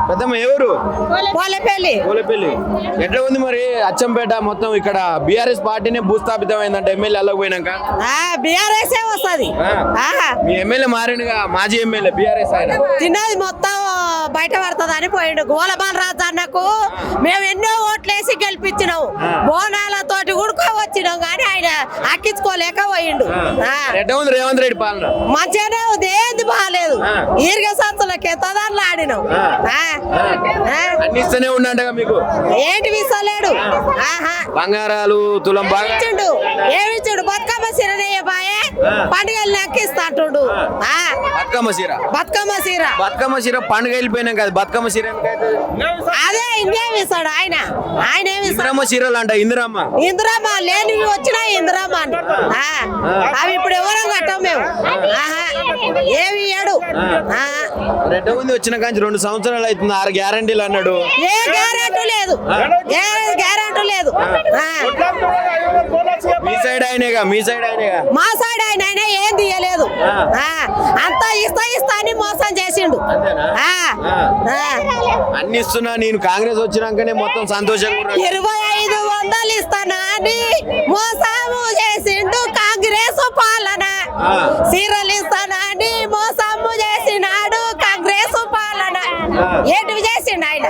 పెద్దమ్మ ఎవరు? పోలేపల్లి. పోలేపల్లి. ఎట్లా ఉంది మరి అచ్చంపేట మొత్తం ఇక్కడ బీఆర్ఎస్ పార్టీనే భూస్థాపితమైందంటే ఎమ్మెల్యే అల్లకి పోయినాక బీఆర్ఎస్ వస్తుంది. మీ ఎమ్మెల్యే మారిండుగా, మాజీ ఎమ్మెల్యే బీఆర్ఎస్ ఆయన తిన్నది మొత్తం బయట పడుతుంది అని పోయిండు. గోలబాన్ రాజు అన్నకు మేము ఎన్నో ఓట్లేసి గెలిపించినాము, బోనాలతోటి ఉడుకో వచ్చినాం కానీ ఆయన అక్కించుకోలేక పోయిండు. ఎట్లా ఉంది రేవంత్ రెడ్డి పాలన? మంచిగానే ఉంది, ఏంది బాగాలేదు. ఈర్గ సంతులకి తదాన్లు ఆడినాం. అన్ని ఇస్తూనే ఉండంటగా మీకు, ఏంటి విసలేడు. బంగారాలు తులం బాగా ఇచ్చిండు. ఏమిచ్చిండు? బతుకమ్మ సీరనే బాయే పండుగలు లెక్కిస్తా అంటుండు. బతుకమ్మ సీర, బతుకమ్మ సీర, బతుకమ్మ సీర పండుగ వెళ్ళిపోయినాం కదా, బతుకమ్మ సీర అదే ఇంకేమి ఇస్తాడు ఆయన. ఆయన ఏమి ఇందిరమ్మ చీరలు అంట. ఇందిరమ్మ లేనివి వచ్చినా ఇందిరమ్మ అవి ఇప్పుడు ఎవరో కట్టాం మేము. ఏమి ఇయ్యాడు. రెడ్డ ఉంది వచ్చిన కానీ 2 సంవత్సరాలు అవుతుంది, 6 గ్యారంటీలు అన్నాడు. ఏ గ్యారెంటీ లేదు, ఏ గ్యారెంటీ లేదు. మీ సైడ్ ఆయనేగా, మీ సైడ్ ఆయనేగా. మా సైడ్ ఆయన ఏం తీయలేదు. అంతా ఇస్తా అని మోసం చేసిండు. అన్ని ఇస్తున్నా, నేను కాంగ్రెస్ వచ్చినాకనే మొత్తం సంతోషంగా 2500 ఇస్తానా అని మోసము చేసిండు కాంగ్రెస్ పాలన. సీరలు ఇస్తానా అని మోసము చేసినాడు కాంగ్రెస్ పాలన. ఏంటివి చేసిండు ఆయన?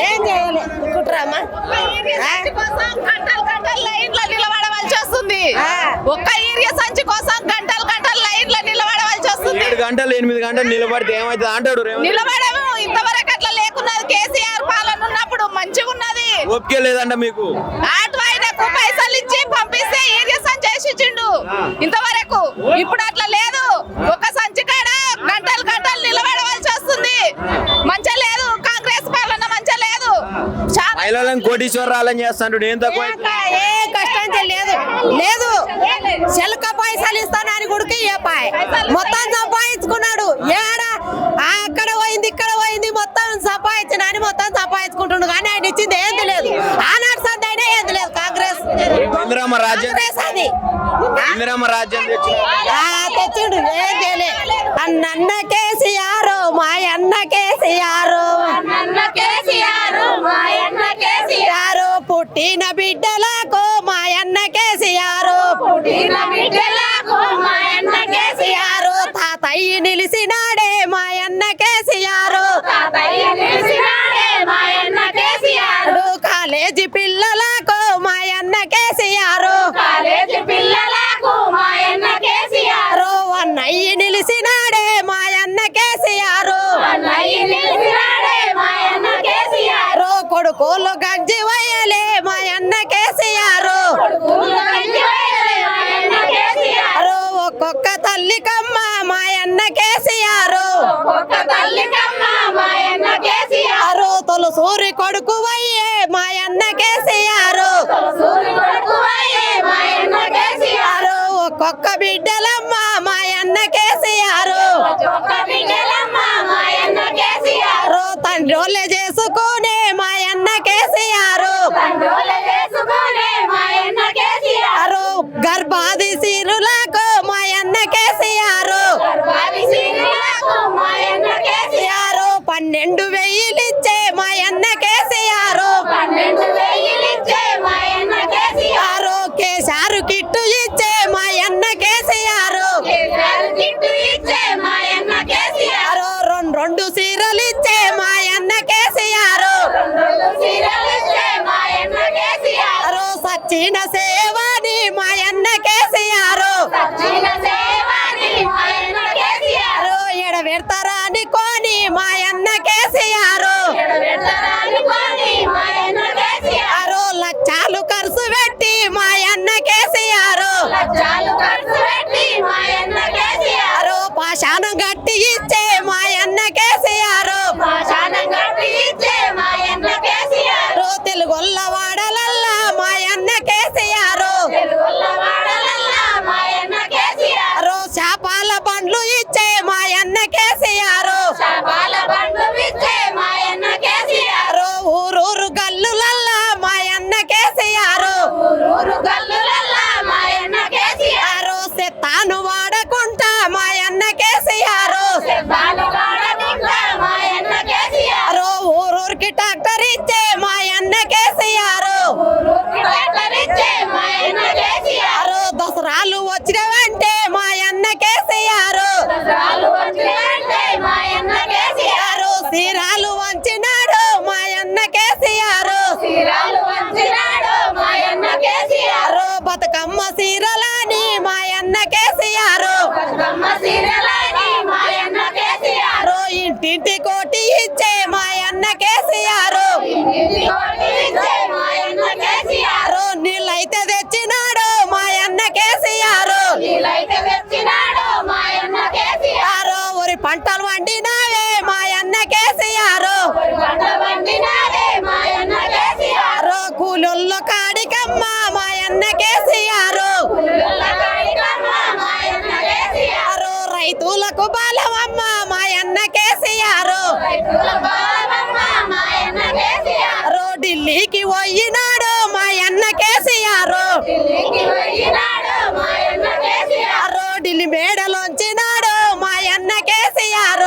ఏం చేయలే. కుట్రమ్మా నిలబడవలసి వస్తుంది. ఒక్క ఏరియా సంచి కోసం గంటలు లైన్లో నిలబడవలసి వస్తుంది. 7 గంటలు 8 గంటలు నిలబడితే ఏమైతే అంటాడు. నిలబడము ఇంతవరకు అట్లా లేకున్నది. కేసీఆర్ పాలన ఉన్నప్పుడు మంచిగా ఉన్నది. ఓపిక లేదంట మీకు. ఆటో ఆయనకు పైసలు ఇచ్చి పంపిస్తే ఏరియా సంచి వేసిచ్చిండు ఇంతవరకు. ఇప్పుడు అట్లా లేదు. ఒక సంచి కాడ గంటలు నిలబడవలసి వస్తుంది. మంచిగా లేదు. కాంగ్రెస్ పాలన మంచిగా లేదు. మహిళలను కోటీశ్వరాలని చేస్తాడు. ఏం తక్కువ ఏ కష్టం లేదు. లేదు చెలక పైసలు ఇస్తానని గుడికి మొత్తం సంపాదించుకున్నాడు. ఏడా అక్కడ పోయింది ఇక్కడ పోయింది మొత్తం సంపాదించిన మొత్తం సంపాదించుకుంటుండు కానీ ఆయన ఇచ్చింది ఏంది లేదు. ఆనాడు సంత అయినా ఏంది లేదు. కాంగ్రెస్ ఇందిరమ్మ రాజ్యం, అది ఇందిరమ్మ రాజ్యం తెచ్చిండు. ఏం చేయలే. అన్న కేసీఆర్ మా అన్న కేసీఆర్ పుట్టిన బిడ్డలకు మా అన్న కేసీఆర్ తాతయ్య నిలిసినాడే మా అన్న కేసీఆర్ కాలేజీ పిల్లలకు మా అన్న కేసీఆర్ అన్నయ్య నిలిసినాడే మా అన్న కేసీఆర్ కొడుకోలు గంజి వయ్యలే మా అన్న కేసీఆర్ ఒక్కొక్క తల్లికమ్మ మా అన్న కేసీఆర్ తొలసూరి కొడుకు వయ్యే మా అన్న కేసీఆర్ ఒక్కొక్క బిడ్డలమ్మ మా అన్న కేసీఆర్ తండ్రోలే చేసుకునే మా అన్న కేసీఆర్ గర్భాది సీరులకు మా అన్న కేసీఆర్ 12,000 ఇచ్చే మా అన్న కేసీఆర్ కేసారు కిట్టు ఇచ్చే మా అన్న కేసీఆర్ 2 సీరలు ఇచ్చే మా అన్న కేసీఆర్ సచ్చిన సేవని మా అన్న కేసీఆర్ ఎడబెడతారా అనుకోని మా అన్న కేసీఆర్ లక్షలు ఖర్చు పెట్టి మా అన్న కేసీఆర్ పాషాణం గట్టి ఇచ్చే మా అన్న కేసీఆర్ తెలుగొల్ల వాడలల్లా మా అన్న కేసీఆర్ చేపల బండ్లు ఇచ్చే మా అన్న కేసీఆర్ బతుకమ్మ సీరలని మాయన్న కేసీఆర్ ఇంటింటి కోటి ఇచ్చే మాయన్న కేసీఆర్ నీళ్ళైతే తెచ్చినాడు మాయన్న కేసీఆర్ ఊరి పంటలు వండినావే మాయన్న కేసీఆర్ కూలొల్లో కాడికమ్మ మాయన్న కేసీఆర్ రైతులకు బలమమ్మ మాయన్న కేసీఆర్ ఢిల్లీకి పోయినాడు మాయన్న కేసీఆర్ ఢిల్లీ మేడలోంచినాడు మాయన్న కేసీఆర్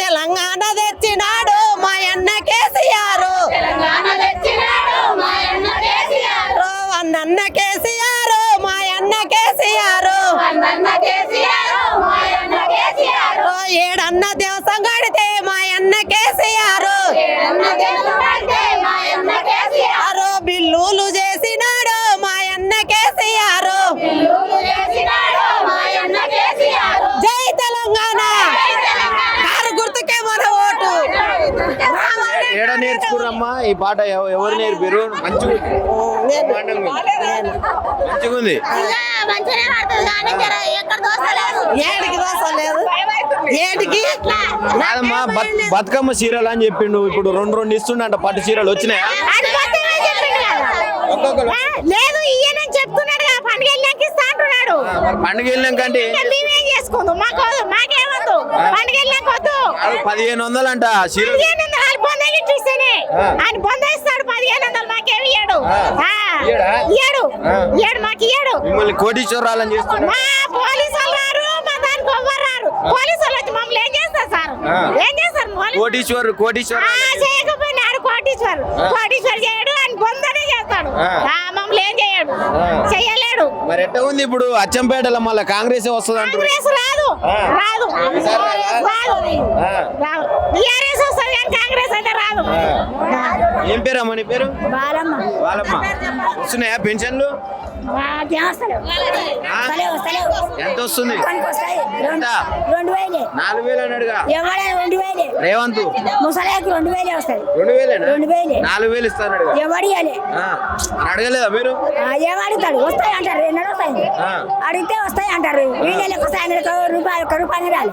తెలంగాణ తెచ్చినాడు మాయన్న కేసీఆర్ అన్న కేసీఆర్ మాయన్న కేసీఆర్ ఏడన్న దేవసం కడితే మాయన్న కేసీఆర్ బిల్లులు చేసినాడు మాయన్న కేసీఆర్ జై తెలంగాణ కారు గుర్తుకే మన ఓటు ఏడ నేర్చుకురమ్మా ఈ పాట ఎవరు నేర్పారు? మంచిగుంది. ఏడికి దోసలేదు ఏడికి కాదమ్మా బతుకమ్మ చీరలు అని చెప్పిండు. ఇప్పుడు రెండు ఇస్తుండంట పట్టు చీరలు వచ్చినాయా? లేదు ఇయ్యనని చెప్తున్నాడు పండుగ వెళ్ళాక ఇస్తా అంటున్నాడు. పండుగ వెళ్ళాకంటే మేమేం చేసుకుందాం మాకేమొద్దు పండుగ వెళ్ళాక వద్దు 1500 అంట చీరలు. ఆయన బొంద ఇస్తాడు 1500 మాకేమి ఇయ్యాడు మాకు ఇయ్యాడు. మిమ్మల్ని కోటీశ్వరాలని చేస్తున్నాడు. మా పోలీసు వాళ్ళు రారు మా దానికి ఎవ్వరు రారు. పోలీసు వాళ్ళు వచ్చి మమ్మల్ని ఏం చేస్తారు సార్? ఏం చేస్తారు? కోటీశ్వరు చేయకపోయినాడు కోటీశ్వరు చేయడు ఆయన బొందనే చేస్తాడు. మమ్మల్ని ఏం చేయడు చెయ్యలేడు. మరి ఎట్ట ఉంది ఇప్పుడు అచ్చంపేటలో మళ్ళీ కాంగ్రెస్ వస్తుంది అంటారు. కాంగ్రెస్ రాదు టీఆర్ఎస్ వస్తుంది కానీ కాంగ్రెస్ అయితే రాదు. ఏం పేరమ్మా నీ పేరు? బాలమ్మ. వస్తున్నాయా పెన్షన్లు? ఎంత వస్తుంది? 4000 అన్నాడుగా రేవంత్. ముసలాకు 2000 వస్తాయి. 2000 4000 ఇస్తాడు. ఎవడి అడగలేదా మీరు? ఏమడుగుతాడు? వస్తాయి అంటారు. ఎన్నడూ వస్తాయి అడిగితే వస్తాయి అంటారు. వీళ్ళకి వస్తాయి రూపాయలు రాలి.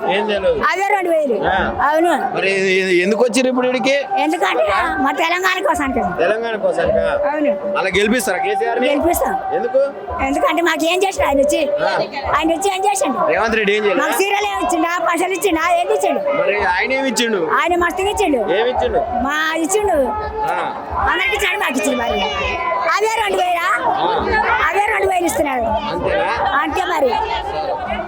అదే 2000. అవును. మరి ఎందుకు వచ్చారు ఇప్పుడు ఇక్కడికి? ఎందుకంటే మా తెలంగాణ కోసం అంటారు. తెలంగాణ కోసం. అవును. అలా గెలిపిస్తారా కేసీఆర్? గెలిపిస్తాం. ఎందుకంటే మాకు ఏం చేసాడు ఆయన వచ్చి ఏం చేసిండు? రేవంత్ రెడ్డి ఏం చేయాలి? మాకు సీరియల్ ఏమి ఇచ్చిండా? పైసలు ఇచ్చిండా? ఏది ఇచ్చిండు? మరి ఆయన ఏమి ఇచ్చిండు? ఆయన మస్తుగా ఇచ్చిండు. ఏమి ఇచ్చిండు? మా ఇచ్చిండు అందరికి ఇచ్చాడు మాకు ఇచ్చిండు. మరి అదే 2000 అదే 2000 ఇస్తున్నాడు అంతే మరి.